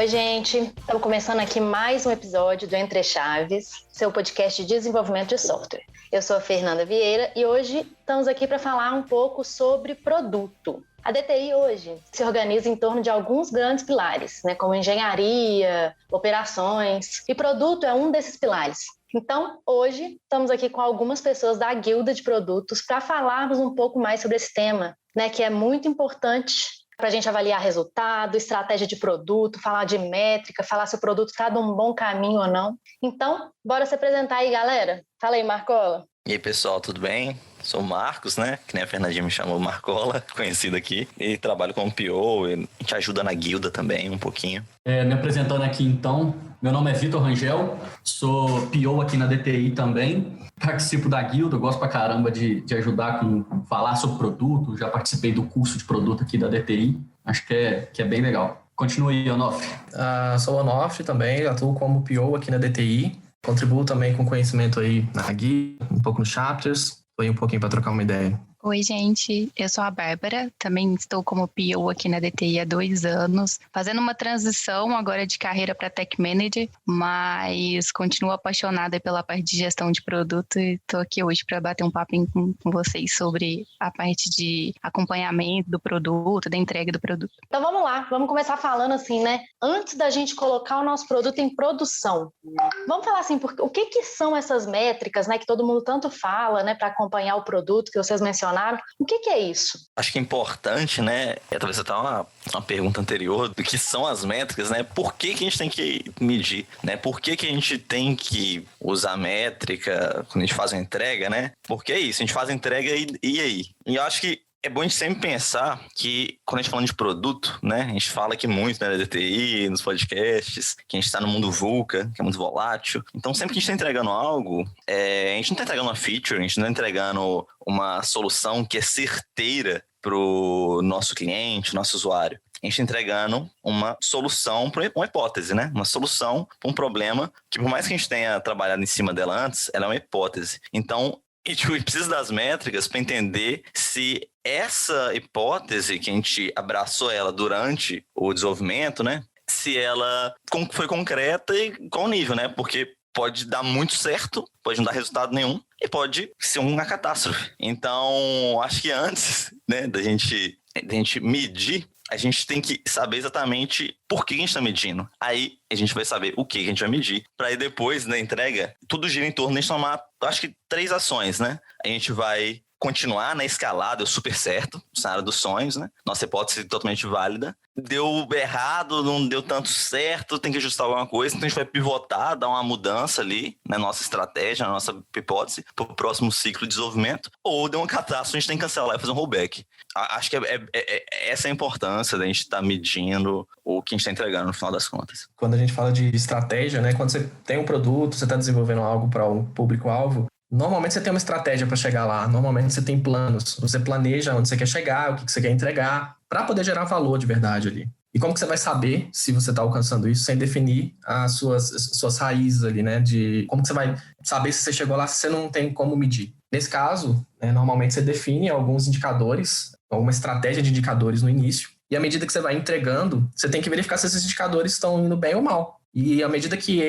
Oi, gente. Estamos começando aqui mais um episódio do Entre Chaves, seu podcast de desenvolvimento de software. Eu sou a Fernanda Vieira e hoje estamos aqui para falar um pouco sobre produto. A DTI hoje se organiza em torno de alguns grandes pilares, como engenharia, operações, e produto é um desses pilares. Então, hoje, estamos aqui com algumas pessoas da Guilda de Produtos para falarmos um pouco mais sobre esse tema, que é muito importante para a gente avaliar resultado, estratégia de produto, falar de métrica, falar se o produto está num bom caminho ou não. Então, bora se apresentar aí, galera. Fala aí, Marcola. E aí, pessoal, tudo bem? Sou o Marcos, que nem a Fernandinha me chamou, Marcola, conhecido aqui. E trabalho como PO, a gente ajuda na guilda também um pouquinho. Me apresentando aqui então, meu nome é Vitor Rangel, sou PO aqui na DTI também. Participo da guilda, gosto pra caramba de ajudar com falar sobre produto, já participei do curso de produto aqui da DTI, acho que é bem legal. Continue aí, Onofre. Sou o Onofre também, atuo como PO aqui na DTI. Contribuo também com conhecimento aí na guia, um pouco nos chapters, tô aí um pouquinho para trocar uma ideia. Oi, gente, eu sou a Bárbara, também estou como PO aqui na DTI há 2 anos, fazendo uma transição agora de carreira para Tech Manager, mas continuo apaixonada pela parte de gestão de produto e estou aqui hoje para bater um papinho com vocês sobre a parte de acompanhamento do produto, da entrega do produto. Então vamos lá, vamos começar falando assim, antes da gente colocar o nosso produto em produção. Vamos falar assim, o que são essas métricas, que todo mundo tanto fala, para acompanhar o produto que vocês mencionaram. O que é isso? Acho que é importante, talvez até uma pergunta anterior, do que são as métricas, Por que a gente tem que medir, Por que a gente tem que usar métrica quando a gente faz uma entrega, Porque é isso, a gente faz a entrega e aí? E eu acho que é bom a gente sempre pensar que, quando a gente fala de produto, a gente fala aqui muito na DTI, nos podcasts, que a gente está no mundo VUCA, que é muito volátil. Então, sempre que a gente está entregando algo, a gente não está entregando uma feature, a gente não está entregando uma solução que é certeira para o nosso cliente, nosso usuário. A gente está entregando uma solução para uma hipótese, Uma solução para um problema que, por mais que a gente tenha trabalhado em cima dela antes, ela é uma hipótese. Então, a gente precisa das métricas para entender se essa hipótese que a gente abraçou ela durante o desenvolvimento, se ela foi concreta e qual nível, Porque pode dar muito certo, pode não dar resultado nenhum e pode ser uma catástrofe. Então, acho que antes da gente medir, a gente tem que saber exatamente por que a gente está medindo. Aí a gente vai saber o que a gente vai medir. Para aí depois, na entrega, tudo gira em torno de tomar, acho que 3 ações, A gente vai continuar na escalada, deu super certo, cenário dos sonhos, Nossa hipótese totalmente válida. Deu errado, não deu tanto certo, tem que ajustar alguma coisa, então a gente vai pivotar, dar uma mudança ali na nossa estratégia, na nossa hipótese, para o próximo ciclo de desenvolvimento. Ou deu uma catástrofe, a gente tem que cancelar e fazer um rollback. Acho que essa é a importância da gente estar medindo o que a gente está entregando no final das contas. Quando a gente fala de estratégia, quando você tem um produto, você está desenvolvendo algo para um público-alvo, normalmente você tem uma estratégia para chegar lá, normalmente você tem planos, você planeja onde você quer chegar, o que você quer entregar, para poder gerar valor de verdade ali. E como que você vai saber se você está alcançando isso sem definir as suas raízes ali, de como que você vai saber se você chegou lá se você não tem como medir? Nesse caso, normalmente você define alguns indicadores, alguma estratégia de indicadores no início, e à medida que você vai entregando, você tem que verificar se esses indicadores estão indo bem ou mal. E à medida que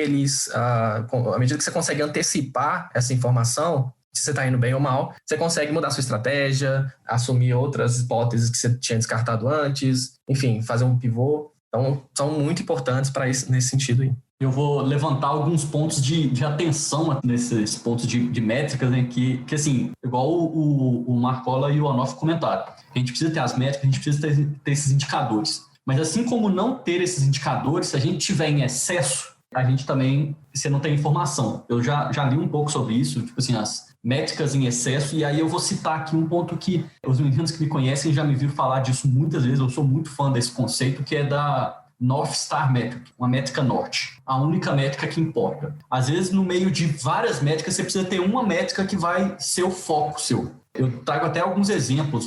você consegue antecipar essa informação, se você está indo bem ou mal, você consegue mudar sua estratégia, assumir outras hipóteses que você tinha descartado antes, enfim, fazer um pivô. Então, são muito importantes para isso, nesse sentido aí. Eu vou levantar alguns pontos de atenção nesses pontos de métricas, que assim, igual o Marcola e o Onofre comentaram. A gente precisa ter as métricas, a gente precisa ter esses indicadores. Mas assim como não ter esses indicadores, se a gente tiver em excesso, a gente também, você não tem informação. Eu já li um pouco sobre isso, as métricas em excesso, e aí eu vou citar aqui um ponto que os meninos que me conhecem já me viram falar disso muitas vezes, eu sou muito fã desse conceito, que é da North Star Metric, uma métrica norte, a única métrica que importa. Às vezes, no meio de várias métricas, você precisa ter uma métrica que vai ser o foco seu. Eu trago até alguns exemplos.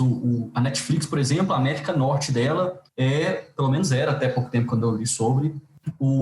A Netflix, por exemplo, a métrica norte dela pelo menos era até pouco tempo quando eu li sobre,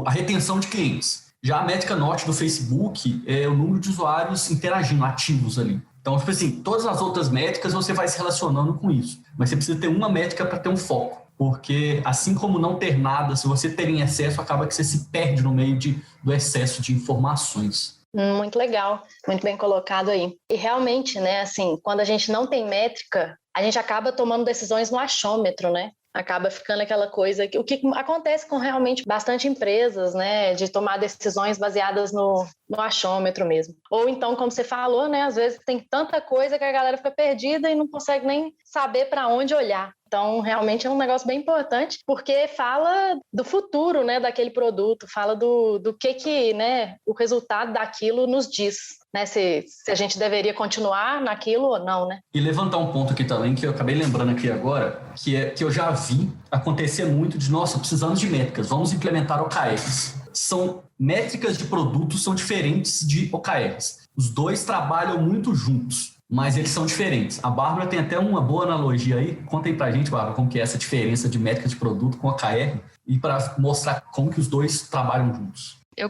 a retenção de clientes. Já a métrica norte do Facebook é o número de usuários interagindo, ativos ali. Então, todas as outras métricas você vai se relacionando com isso. Mas você precisa ter uma métrica para ter um foco. porque assim como não ter nada, se você ter em excesso, acaba que você se perde no meio do excesso de informações. Muito legal, muito bem colocado aí. E realmente, né, assim, quando a gente não tem métrica, a gente acaba tomando decisões no achômetro, né? Acaba ficando aquela coisa, o que acontece com realmente bastante empresas, né, de tomar decisões baseadas no achômetro mesmo. Ou então, como você falou, né, às vezes tem tanta coisa que a galera fica perdida e não consegue nem saber para onde olhar. Então, realmente é um negócio bem importante, porque fala do futuro, né, daquele produto, fala do que, né, o resultado daquilo nos diz, né, se a gente deveria continuar naquilo ou não, né? E levantar um ponto aqui também, que eu acabei lembrando aqui agora, que eu já vi acontecer muito de, nossa, precisamos de métricas, vamos implementar OKRs. São métricas de produtos, são diferentes de OKRs. Os dois trabalham muito juntos, mas eles são diferentes. A Bárbara tem até uma boa analogia aí. Conta aí pra gente, Bárbara, como que é essa diferença de métrica de produto com OKR e para mostrar como que os dois trabalham juntos. Eu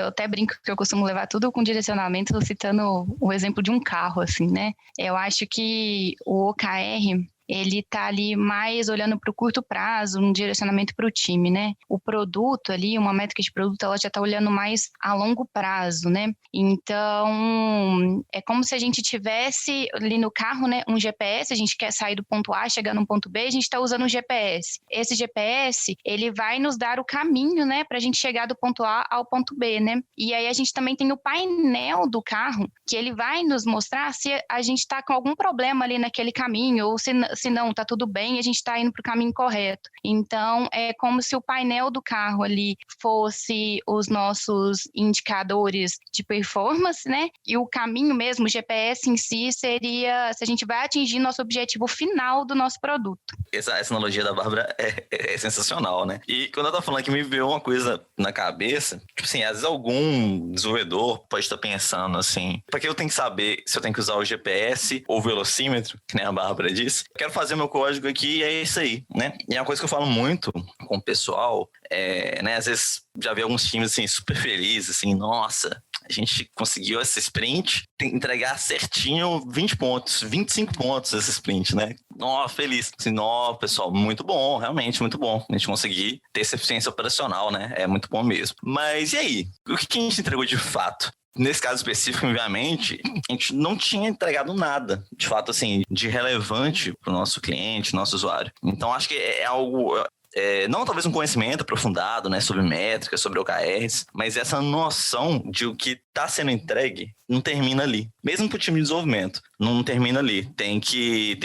até brinco que eu costumo levar tudo com direcionamento, citando o exemplo de um carro, assim, né? Eu acho que o OKR, ele tá ali mais olhando para o curto prazo, um direcionamento para o time, né? O produto ali, uma métrica de produto, ela já tá olhando mais a longo prazo, né? Então, é como se a gente tivesse ali no carro, né, um GPS, a gente quer sair do ponto A, chegar no ponto B, a gente está usando um GPS. Esse GPS, ele vai nos dar o caminho, né, para a gente chegar do ponto A ao ponto B, né? E aí a gente também tem o painel do carro, que ele vai nos mostrar se a gente está com algum problema ali naquele caminho, ou se não, tá tudo bem, a gente está indo para o caminho correto. Então, é como se o painel do carro ali fosse os nossos indicadores de performance, né? E o caminho mesmo, o GPS em si, seria se a gente vai atingir nosso objetivo final do nosso produto. Essa analogia da Bárbara é sensacional, né? E quando ela tá falando aqui, me veio uma coisa na cabeça, tipo assim, às vezes algum desenvolvedor pode estar pensando assim, para que eu tenho que saber se eu tenho que usar o GPS ou o velocímetro, que nem a Bárbara disse? Quero fazer meu código aqui e é isso aí, né? E é uma coisa que eu falo muito com o pessoal, né? Às vezes já vi alguns times assim, super felizes, assim, nossa, a gente conseguiu essa sprint entregar certinho 20 pontos, 25 pontos essa sprint, né? Nossa, feliz. Assim, nossa, pessoal, muito bom, realmente muito bom. A gente conseguir ter essa eficiência operacional, né? É muito bom mesmo. Mas e aí? O que a gente entregou de fato? Nesse caso específico, obviamente, a gente não tinha entregado nada, de fato, assim, de relevante para o nosso cliente, nosso usuário. Então, acho que é algo... não talvez um conhecimento aprofundado, né, sobre métricas, sobre OKRs, mas essa noção de o que está sendo entregue não termina ali. Mesmo para o time de desenvolvimento, não termina ali. Tem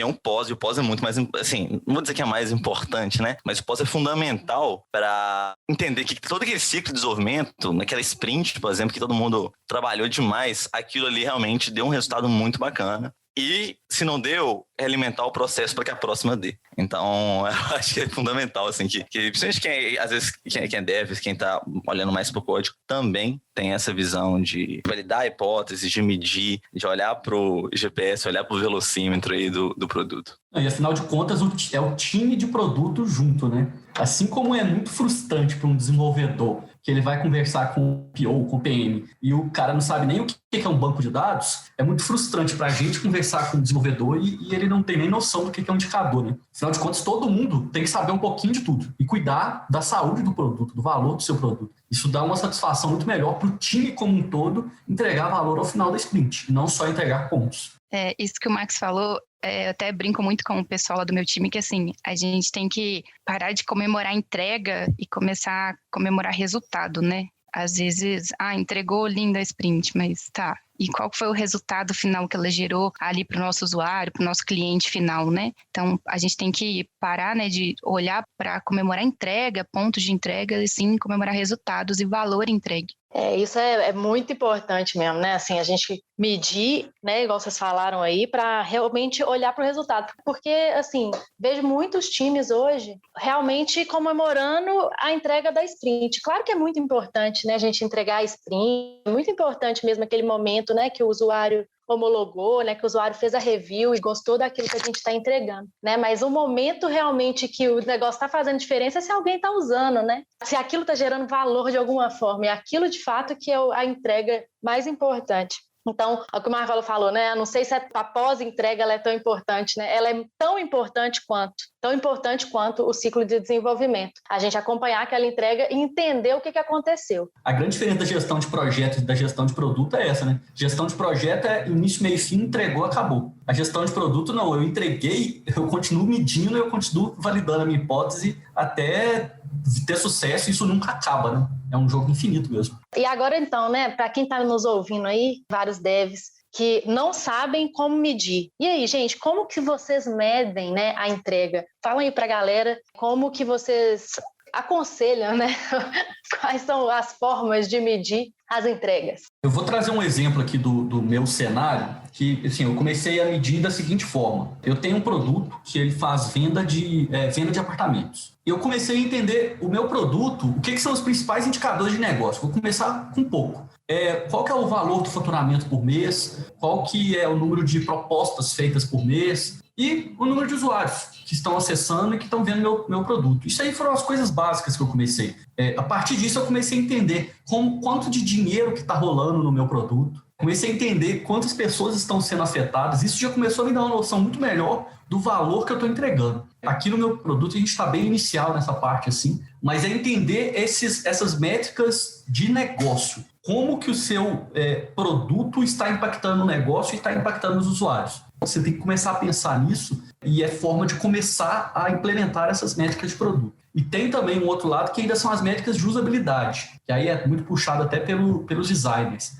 um pós, e o pós é muito mais, assim, não vou dizer que é mais importante, né, mas o pós é fundamental para entender que todo aquele ciclo de desenvolvimento, naquela sprint, por exemplo, que todo mundo trabalhou demais, aquilo ali realmente deu um resultado muito bacana. E, se não deu, é alimentar o processo para que a próxima dê. Então, eu acho que é fundamental, assim, que principalmente às vezes, quem é dev, quem está olhando mais para o código, também tem essa visão de validar a hipótese, de medir, de olhar para o GPS, olhar para o velocímetro aí do produto. E, afinal de contas, é o time de produto junto, né? Assim como é muito frustrante para um desenvolvedor que ele vai conversar com o PO, com o PM, e o cara não sabe nem o que é um banco de dados, é muito frustrante para a gente conversar com o desenvolvedor e ele não tem nem noção do que é um indicador, né? Afinal de contas, todo mundo tem que saber um pouquinho de tudo e cuidar da saúde do produto, do valor do seu produto. Isso dá uma satisfação muito melhor para o time como um todo entregar valor ao final da sprint, e não só entregar pontos. Isso que o Max falou, eu até brinco muito com o pessoal lá do meu time, que assim, a gente tem que parar de comemorar a entrega e começar a comemorar resultado, né? Às vezes, entregou linda a sprint, mas tá, e qual foi o resultado final que ela gerou ali para o nosso usuário, para o nosso cliente final, né? Então, a gente tem que parar, né, de olhar para comemorar entrega, pontos de entrega, e sim comemorar resultados e valor entregue. Isso é muito importante mesmo, né? Assim, a gente medir, né, igual vocês falaram aí, para realmente olhar para o resultado. Porque, assim, vejo muitos times hoje realmente comemorando a entrega da sprint. Claro que é muito importante, né, a gente entregar a sprint, é muito importante mesmo aquele momento, né, que o usuário homologou, né, que o usuário fez a review e gostou daquilo que a gente está entregando, né? Mas o momento realmente que o negócio está fazendo diferença é se alguém está usando, né? Se aquilo está gerando valor de alguma forma, e aquilo de fato que é a entrega mais importante. Então, é o que o Marcelo falou, né? Eu não sei se a pós-entrega ela é tão importante, né? Ela é tão importante quanto. tão importante quanto o ciclo de desenvolvimento. A gente acompanhar aquela entrega e entender o que aconteceu. A grande diferença da gestão de projetos e da gestão de produto é essa, né? Gestão de projeto é início, meio e fim, entregou, acabou. A gestão de produto, não. Eu entreguei, eu continuo medindo, eu continuo validando a minha hipótese até ter sucesso, e isso nunca acaba, né? É um jogo infinito mesmo. E agora, então, né, para quem está nos ouvindo aí, vários devs que não sabem como medir. E aí, gente, como que vocês medem, né, a entrega? Falam aí para a galera como que vocês aconselham, né? Quais são as formas de medir as entregas? Eu vou trazer um exemplo aqui do meu cenário, que assim, eu comecei a medir da seguinte forma. Eu tenho um produto que ele faz venda de apartamentos. Eu comecei a entender o meu produto, o que são os principais indicadores de negócio. Vou começar com um pouco. Qual que é o valor do faturamento por mês, qual que é o número de propostas feitas por mês e o número de usuários que estão acessando e que estão vendo meu produto. Isso aí foram as coisas básicas que eu comecei. A partir disso, eu comecei a entender quanto de dinheiro que está rolando no meu produto. Comecei a entender quantas pessoas estão sendo afetadas. Isso já começou a me dar uma noção muito melhor do valor que eu estou entregando. Aqui no meu produto, a gente está bem inicial nessa parte, assim, mas é entender essas métricas de negócio. Como que o seu produto está impactando o negócio e está impactando os usuários. Você tem que começar a pensar nisso, e é forma de começar a implementar essas métricas de produto. E tem também um outro lado que ainda são as métricas de usabilidade, que aí é muito puxado até pelos designers,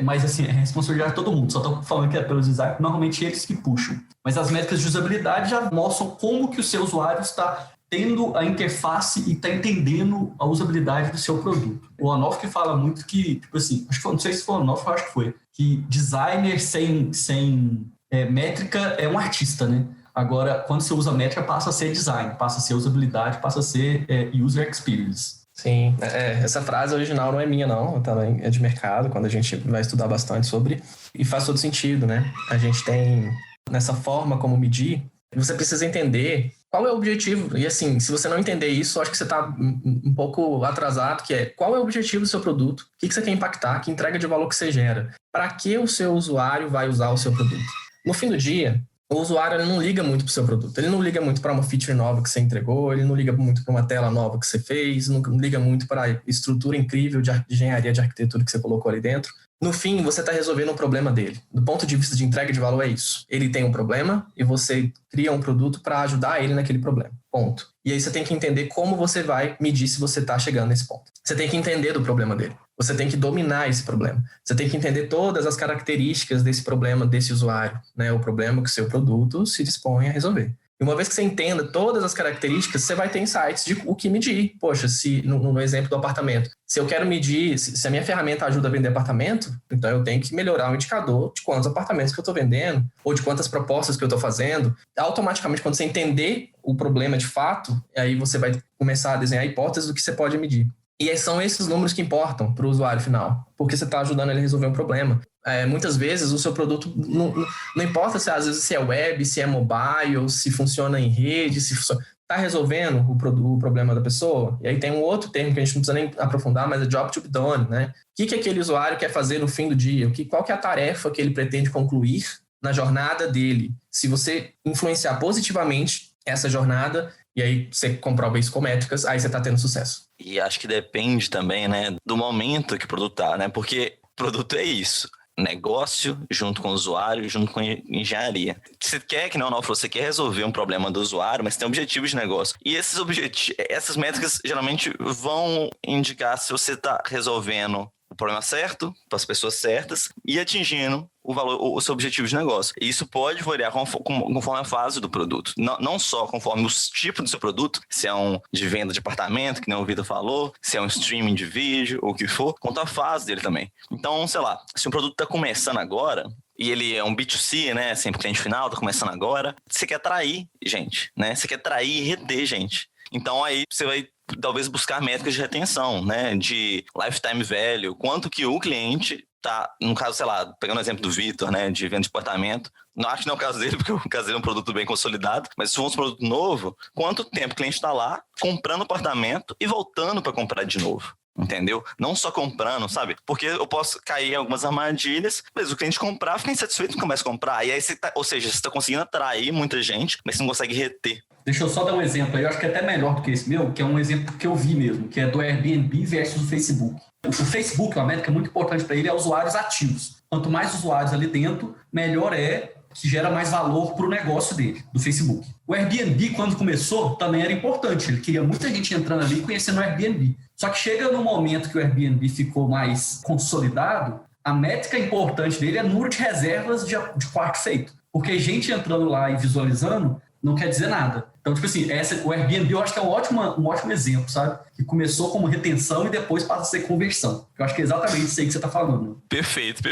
mas assim, é responsabilidade de todo mundo, só estou falando que é pelos designers, normalmente eles que puxam. Mas as métricas de usabilidade já mostram como que o seu usuário está tendo a interface e está entendendo a usabilidade do seu produto. O Onofre fala muito que, tipo assim, não sei se foi o Onofre, acho que foi, que designer sem métrica é um artista, né? Agora, quando você usa métrica, passa a ser design, passa a ser usabilidade, passa a ser user experience. Sim, essa frase original não é minha, não, também é de mercado, quando a gente vai estudar bastante sobre, e faz todo sentido, né? A gente tem, nessa forma como medir, você precisa entender qual é o objetivo. E assim, se você não entender isso, acho que você está um pouco atrasado, que é qual é o objetivo do seu produto, o que você quer impactar, que entrega de valor que você gera, para que o seu usuário vai usar o seu produto. No fim do dia, o usuário não liga muito para o seu produto, ele não liga muito para uma feature nova que você entregou, ele não liga muito para uma tela nova que você fez, não liga muito para a estrutura incrível de engenharia de arquitetura que você colocou ali dentro. No fim, você está resolvendo um problema dele. Do ponto de vista de entrega de valor, é isso. Ele tem um problema e você cria um produto para ajudar ele naquele problema. Ponto. E aí você tem que entender como você vai medir se você está chegando nesse ponto. Você tem que entender do problema dele. Você tem que dominar esse problema. Você tem que entender todas as características desse problema, desse usuário, né? O problema que o seu produto se dispõe a resolver. E uma vez que você entenda todas as características, você vai ter insights de o que medir. Poxa, se no exemplo do apartamento, se eu quero medir, se a minha ferramenta ajuda a vender apartamento, então eu tenho que melhorar o indicador de quantos apartamentos que eu estou vendendo, ou de quantas propostas que eu estou fazendo. Automaticamente, quando você entender o problema de fato, aí você vai começar a desenhar hipóteses do que você pode medir. E são esses números que importam para o usuário final, porque você está ajudando ele a resolver um problema. Muitas vezes o seu produto, não importa às vezes se é web, se é mobile, se funciona em rede, se está resolvendo o problema da pessoa. E aí tem um outro termo que a gente não precisa nem aprofundar, mas é job to be done, né? O que aquele usuário quer fazer no fim do dia? Qual que é a tarefa que ele pretende concluir na jornada dele? Se você influenciar positivamente essa jornada, e aí você comprova isso com métricas, aí você está tendo sucesso. E acho que depende também, né, do momento que o produto tá, né? Porque produto é isso. Negócio junto com o usuário, junto com engenharia. Você quer, que não, você quer resolver um problema do usuário, mas tem objetivos de negócio. E essas métricas geralmente vão indicar se você está resolvendo o problema certo, para as pessoas certas, e atingindo o seu objetivo de negócio. E isso pode variar conforme a fase do produto. Não só conforme os tipos do seu produto, se é um de venda de apartamento, que nem o Vitor falou, se é um streaming de vídeo, ou o que for, quanto a fase dele também. Então, sei lá, se um produto está começando agora, e ele é um B2C, né, sempre cliente final, está começando agora, você quer atrair gente, né? Você quer atrair e reter gente. Então, aí você vai talvez buscar métricas de retenção, né, de lifetime value, quanto que o cliente tá, no caso, sei lá, pegando o exemplo do Vitor, né, de venda de apartamento, não acho que não é o caso dele, porque o caso dele é um produto bem consolidado, mas se for um produto novo, quanto tempo o cliente está lá comprando apartamento e voltando para comprar de novo? Entendeu? Não só comprando, sabe? Porque eu posso cair em algumas armadilhas, mas o cliente comprar, fica insatisfeito e começa a comprar. E aí ou seja, você está conseguindo atrair muita gente, mas você não consegue reter. Deixa eu só dar um exemplo aí, eu acho que é até melhor do que esse meu, que é um exemplo que eu vi mesmo, que é do Airbnb versus o Facebook. O Facebook, uma métrica muito importante para ele é usuários ativos. Quanto mais usuários ali dentro, melhor é, que gera mais valor para o negócio dele, do Facebook. O Airbnb, quando começou, também era importante. Ele queria muita gente entrando ali e conhecendo o Airbnb. Só que chega no momento que o Airbnb ficou mais consolidado, a métrica importante dele é número de reservas de quarto feito. Porque gente entrando lá e visualizando não quer dizer nada. Então, tipo assim, o Airbnb eu acho que é um ótimo exemplo, sabe? Que começou como retenção e depois passa a ser conversão. Eu acho que é exatamente isso aí que você está falando. Perfeito.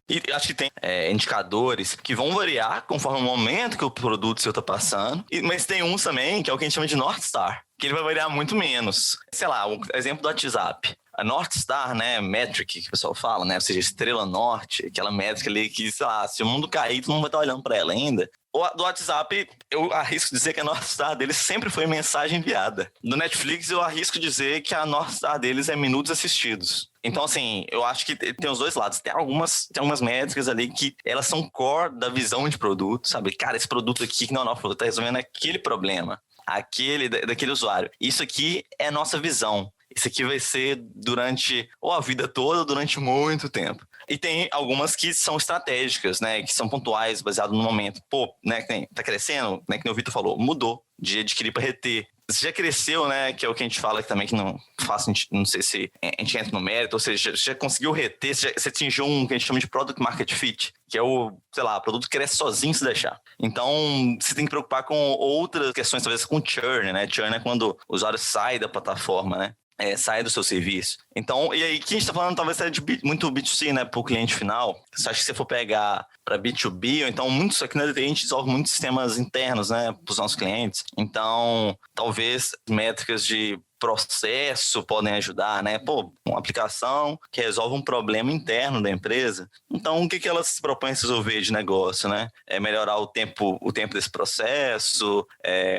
E acho que tem indicadores que vão variar conforme o momento que o produto seu está passando. Mas tem uns também, que é o que a gente chama de North Star, que ele vai variar muito menos. Sei lá, o exemplo do WhatsApp. A North Star, né, metric que o pessoal fala, né, ou seja, estrela norte, aquela métrica ali que, sei lá, se o mundo cair, tu não vai estar olhando para ela ainda. Do WhatsApp, eu arrisco dizer que a North Star deles sempre foi mensagem enviada. Do Netflix, eu arrisco dizer que a North Star deles é minutos assistidos. Então, assim, eu acho que tem os dois lados. Tem algumas métricas ali que elas são core da visão de produto, sabe? Cara, esse produto aqui que não é nosso produto, tá resolvendo aquele problema, daquele usuário. Isso aqui é a nossa visão. Isso aqui vai ser durante a vida toda, durante muito tempo. E tem algumas que são estratégicas, né? Que são pontuais, baseado no momento. Pô, né? Tá crescendo, né? Que o Vitor falou, mudou de adquirir para reter. Você já cresceu, né? Que é o que a gente fala também, que não faz, não sei se a gente entra no mérito, ou seja, você já conseguiu reter, você atingiu um que a gente chama de Product Market Fit, que é o produto que cresce sozinho se deixar. Então, você tem que preocupar com outras questões, talvez com churn, né? Churn é quando o usuário sai da plataforma, né? Sai do seu serviço. Então, e aí, que a gente está falando talvez seja de muito B2C, né, para o cliente final. Você acha que se for pegar para B2B, ou então muitos aqui na DTI a gente desenvolve muitos sistemas internos, né, para os nossos clientes. Então, talvez métricas de processo podem ajudar, né? Pô, uma aplicação que resolve um problema interno da empresa. Então, o que elas se propõem a resolver de negócio, né? É melhorar o tempo desse processo,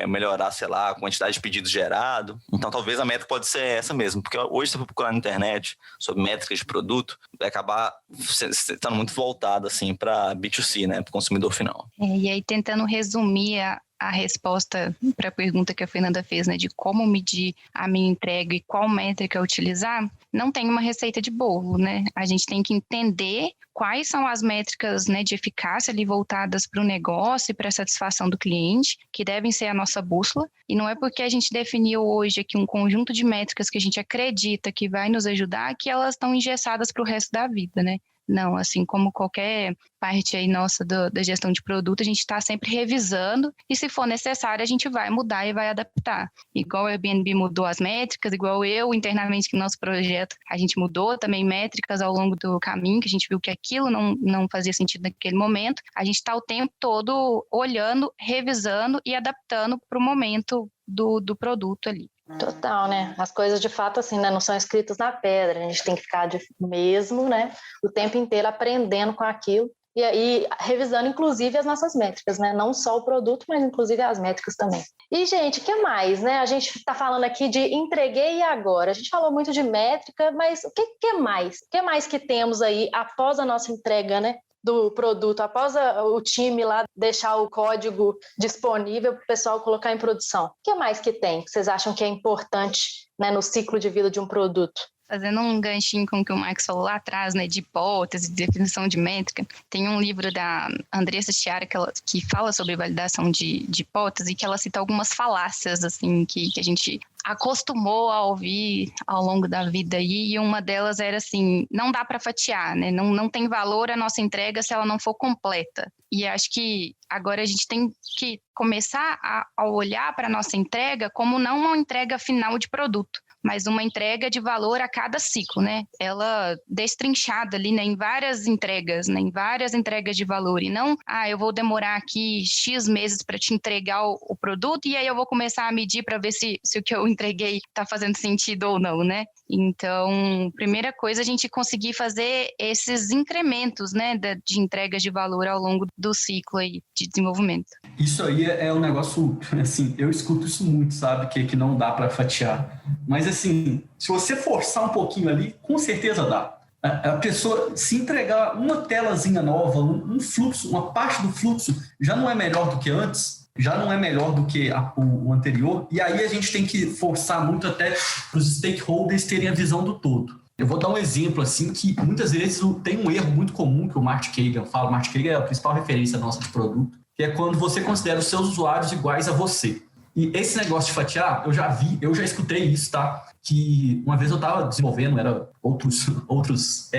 melhorar, sei lá, a quantidade de pedidos gerados. Então, talvez a métrica pode ser essa mesmo, porque hoje, se você for procurar na internet sobre métricas de produto, vai acabar estando muito voltado, assim, para B2C, né? Para o consumidor final. E aí, tentando resumir a resposta para a pergunta que a Fernanda fez, né, de como medir a minha entrega e qual métrica utilizar, não tem uma receita de bolo, né? A gente tem que entender quais são as métricas, né, de eficácia ali voltadas para o negócio e para a satisfação do cliente, que devem ser a nossa bússola. E não é porque a gente definiu hoje aqui um conjunto de métricas que a gente acredita que vai nos ajudar que elas estão engessadas para o resto da vida, né? Não, assim como qualquer parte aí nossa da gestão de produto, a gente está sempre revisando e se for necessário a gente vai mudar e vai adaptar. Igual o Airbnb mudou as métricas, igual eu internamente no nosso projeto, a gente mudou também métricas ao longo do caminho, que a gente viu que aquilo não fazia sentido naquele momento. A gente está o tempo todo olhando, revisando e adaptando para o momento do produto ali. Total, né? As coisas de fato assim, né, não são escritas na pedra, a gente tem que ficar mesmo, né, o tempo inteiro aprendendo com aquilo e aí revisando inclusive as nossas métricas, né? Não só o produto, mas inclusive as métricas também. E, gente, o que mais, né? A gente está falando aqui de entreguei e agora. A gente falou muito de métrica, mas o que mais? O que mais que temos aí após a nossa entrega, né? Do produto, após o time lá deixar o código disponível para o pessoal colocar em produção. O que mais que tem que vocês acham que é importante, né, no ciclo de vida de um produto? Fazendo um ganchinho com o que o Max falou lá atrás, né, de hipótese, de definição de métrica, tem um livro da Andressa Chiara que fala sobre validação de hipótese e que ela cita algumas falácias, assim, que a gente acostumou a ouvir ao longo da vida aí, e uma delas era assim, não dá para fatiar, né, não tem valor a nossa entrega se ela não for completa. E acho que agora a gente tem que começar a olhar para a nossa entrega como não uma entrega final de produto, mas uma entrega de valor a cada ciclo, né? Ela destrinchada ali, né, em várias entregas, né, em várias entregas de valor, e não, eu vou demorar aqui X meses para te entregar o produto e aí eu vou começar a medir para ver se o que eu entreguei está fazendo sentido ou não, né? Então, primeira coisa, a gente conseguir fazer esses incrementos, né, de entregas de valor ao longo do ciclo aí de desenvolvimento. Isso aí é um negócio, assim, eu escuto isso muito, sabe, que não dá para fatiar. Mas, assim, se você forçar um pouquinho ali, com certeza dá. A pessoa se entregar uma telazinha nova, um fluxo, uma parte do fluxo já não é melhor do que antes, já não é melhor do que o anterior, e aí a gente tem que forçar muito até para os stakeholders terem a visão do todo. Eu vou dar um exemplo, assim, que muitas vezes tem um erro muito comum que o Martin Kagan fala. O Martin Kagan é a principal referência nossa de produto, que é quando você considera os seus usuários iguais a você. E esse negócio de fatiar, eu já escutei isso, tá? Que uma vez eu estava desenvolvendo, era outros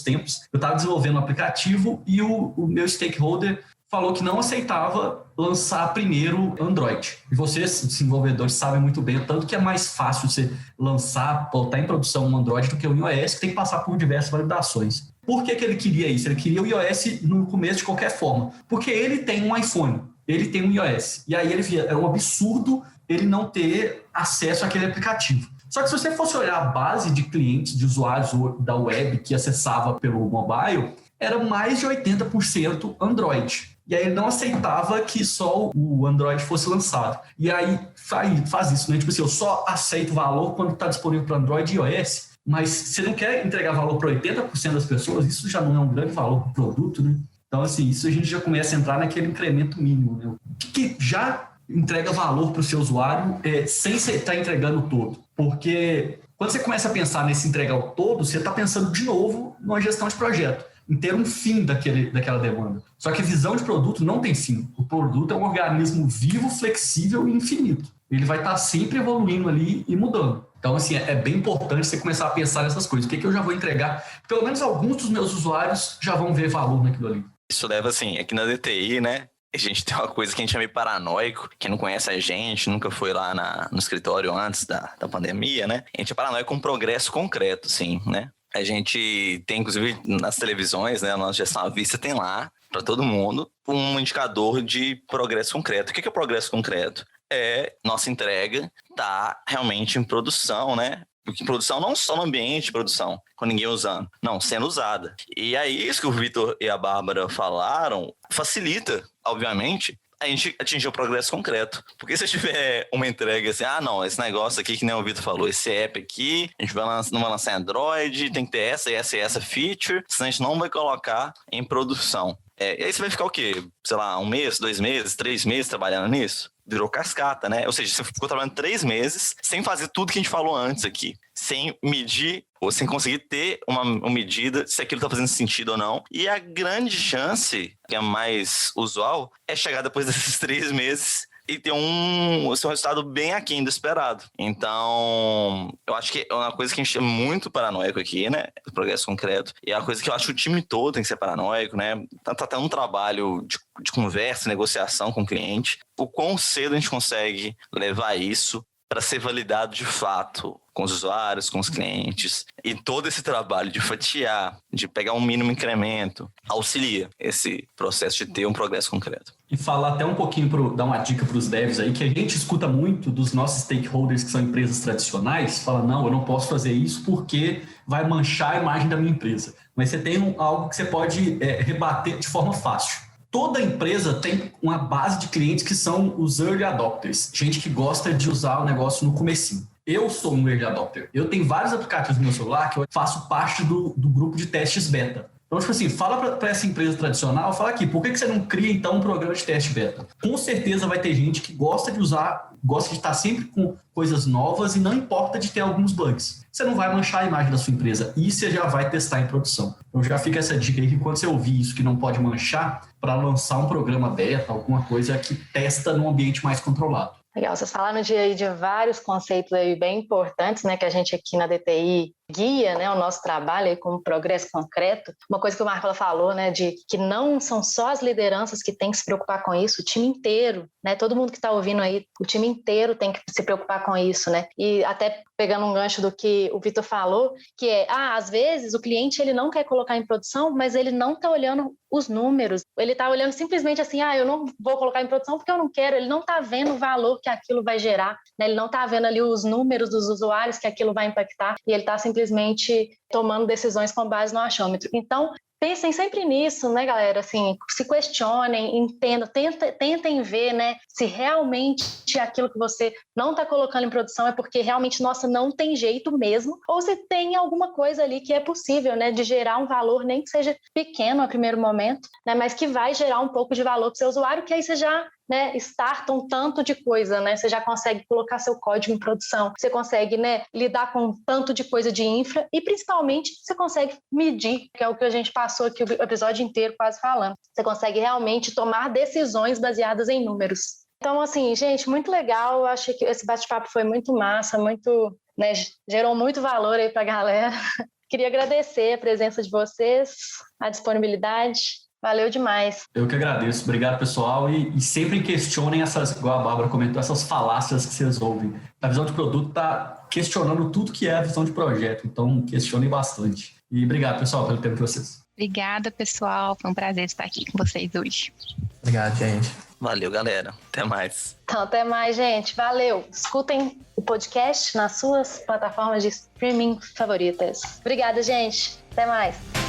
tempos, eu estava desenvolvendo um aplicativo e o meu stakeholder falou que não aceitava lançar primeiro Android. E vocês, desenvolvedores, sabem muito bem o tanto que é mais fácil você lançar, botar em produção um Android do que o iOS, que tem que passar por diversas validações. Por que ele queria isso? Ele queria o iOS no começo de qualquer forma. Porque ele tem um iPhone, ele tem um iOS. E aí ele via, era um absurdo ele não ter acesso àquele aplicativo. Só que se você fosse olhar a base de clientes, de usuários da web que acessava pelo mobile, era mais de 80% Android. E aí ele não aceitava que só o Android fosse lançado. E aí faz isso, né? Tipo assim, eu só aceito valor quando está disponível para Android e iOS, mas você não quer entregar valor para 80% das pessoas, isso já não é um grande valor para o produto, né? Então, assim, isso a gente já começa a entrar naquele incremento mínimo, né? O que já entrega valor para o seu usuário sem você estar entregando todo? Porque quando você começa a pensar nesse entregar o todo, você está pensando de novo numa gestão de projeto, em ter um fim daquela demanda. Só que a visão de produto não tem fim. O produto é um organismo vivo, flexível e infinito. Ele vai estar sempre evoluindo ali e mudando. Então, assim, é bem importante você começar a pensar nessas coisas. O que eu já vou entregar? Pelo menos alguns dos meus usuários já vão ver valor naquilo ali. Isso leva, assim, aqui na DTI, né? A gente tem uma coisa que a gente é meio paranoico. Quem não conhece a gente, nunca foi lá no escritório antes da pandemia, né? A gente é paranoico com progresso concreto, sim, né? A gente tem, inclusive, nas televisões, né, a nossa gestão à vista tem lá, para todo mundo, um indicador de progresso concreto. O que é progresso concreto? É nossa entrega tá realmente em produção, né? Porque produção não só no ambiente de produção, com ninguém usando, não, sendo usada. E aí, isso que o Vitor e a Bárbara falaram, facilita, obviamente, a gente atingir o progresso concreto. Porque se tiver uma entrega assim, não, esse negócio aqui que nem o Vitor falou, esse app aqui, a gente não vai lançar Android, tem que ter essa feature, senão a gente não vai colocar em produção. E aí você vai ficar o quê? Sei lá, 1 mês, 2 meses, 3 meses trabalhando nisso? Virou cascata, né? Ou seja, você ficou trabalhando 3 meses sem fazer tudo que a gente falou antes aqui. Sem medir, ou sem conseguir ter uma medida se aquilo está fazendo sentido ou não. E a grande chance, que é mais usual, é chegar depois desses 3 meses e ter um resultado bem aquém do esperado. Então, eu acho que é uma coisa que a gente é muito paranoico aqui, né? O progresso concreto. E é uma coisa que eu acho que o time todo tem que ser paranoico, né? Tá tendo um trabalho de conversa, negociação com o cliente. O quão cedo a gente consegue levar isso para ser validado de fato com os usuários, com os clientes. E todo esse trabalho de fatiar, de pegar um mínimo incremento, auxilia esse processo de ter um progresso concreto. E falar até um pouquinho, dar uma dica para os devs aí, que a gente escuta muito dos nossos stakeholders que são empresas tradicionais, fala, não, eu não posso fazer isso porque vai manchar a imagem da minha empresa. Mas você tem algo que você pode rebater de forma fácil. Toda empresa tem uma base de clientes que são os early adopters, gente que gosta de usar o negócio no comecinho. Eu sou um early adopter. Eu tenho vários aplicativos no meu celular que eu faço parte do grupo de testes beta. Então, tipo assim, fala para essa empresa tradicional, fala aqui, por que você não cria, então, um programa de teste beta? Com certeza vai ter gente que gosta de usar, gosta de estar sempre com coisas novas e não importa de ter alguns bugs. Você não vai manchar a imagem da sua empresa e você já vai testar em produção. Então, já fica essa dica aí que quando você ouvir isso que não pode manchar, para lançar um programa beta, alguma coisa que testa num ambiente mais controlado. Legal, vocês falaram de vários conceitos aí bem importantes, né, que a gente aqui na DTI guia, né, o nosso trabalho aí como progresso concreto. Uma coisa que o Marco falou, né, de que não são só as lideranças que têm que se preocupar com isso, o time inteiro, né, todo mundo que está ouvindo aí, o time inteiro tem que se preocupar com isso, né, e até pegando um gancho do que o Vitor falou, que às vezes o cliente ele não quer colocar em produção, mas ele não está olhando os números, ele está olhando simplesmente assim, eu não vou colocar em produção porque eu não quero, ele não está vendo o valor que aquilo vai gerar, né, ele não está vendo ali os números dos usuários que aquilo vai impactar, e ele está simplesmente tomando decisões com base no achômetro. Então, pensem sempre nisso, né, galera? Assim, se questionem, entendam, tentem ver, né, se realmente aquilo que você não está colocando em produção é porque realmente, nossa, não tem jeito mesmo, ou se tem alguma coisa ali que é possível, né, de gerar um valor, nem que seja pequeno a primeiro momento, né, mas que vai gerar um pouco de valor para o seu usuário, que aí você já né, starta um tanto de coisa, né? Você já consegue colocar seu código em produção, você consegue, né, lidar com um tanto de coisa de infra e, principalmente, você consegue medir, que é o que a gente passou aqui o episódio inteiro quase falando. Você consegue realmente tomar decisões baseadas em números. Então, assim, gente, muito legal. Eu achei que esse bate-papo foi muito massa, muito, né, gerou muito valor aí para a galera. Queria agradecer a presença de vocês, a disponibilidade. Valeu demais. Eu que agradeço. Obrigado, pessoal. E sempre questionem essas, igual a Bárbara comentou, essas falácias que vocês ouvem. A visão de produto está questionando tudo que é a visão de projeto. Então, questionem bastante. E obrigado, pessoal, pelo tempo de vocês. Obrigada, pessoal. Foi um prazer estar aqui com vocês hoje. Obrigado, gente. Valeu, galera. Até mais. Então, até mais, gente. Valeu. Escutem o podcast nas suas plataformas de streaming favoritas. Obrigada, gente. Até mais.